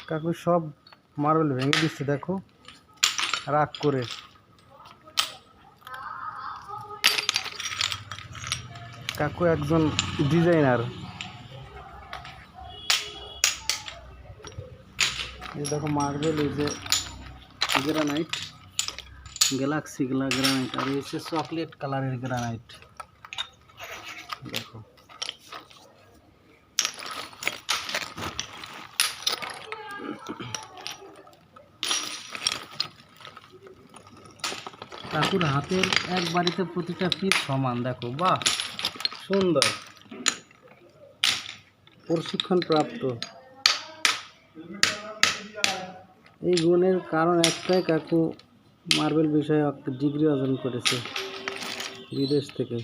কাকু সব মার্বেল ভেঙে দিচ্ছে দেখো, রাগ করে। কাকু একজন ডিজাইনার। এই দেখো মার্বেল, এই যে গ্রানাইট, গ্যালাক্সি গ্রানাইট, আর এই হচ্ছে চকলেট কালারের গ্রানাইট। দেখো কাকুর হাতের এক বাড়িতে প্রতিটা পিস সমান। দেখো বাহ, সুন্দর, প্রশিক্ষণ প্রাপ্ত। এই গুণের কারণ একটাই, কাকু মার্বেল বিষয়ে ডিগ্রি অর্জন করেছে বিদেশ থেকে।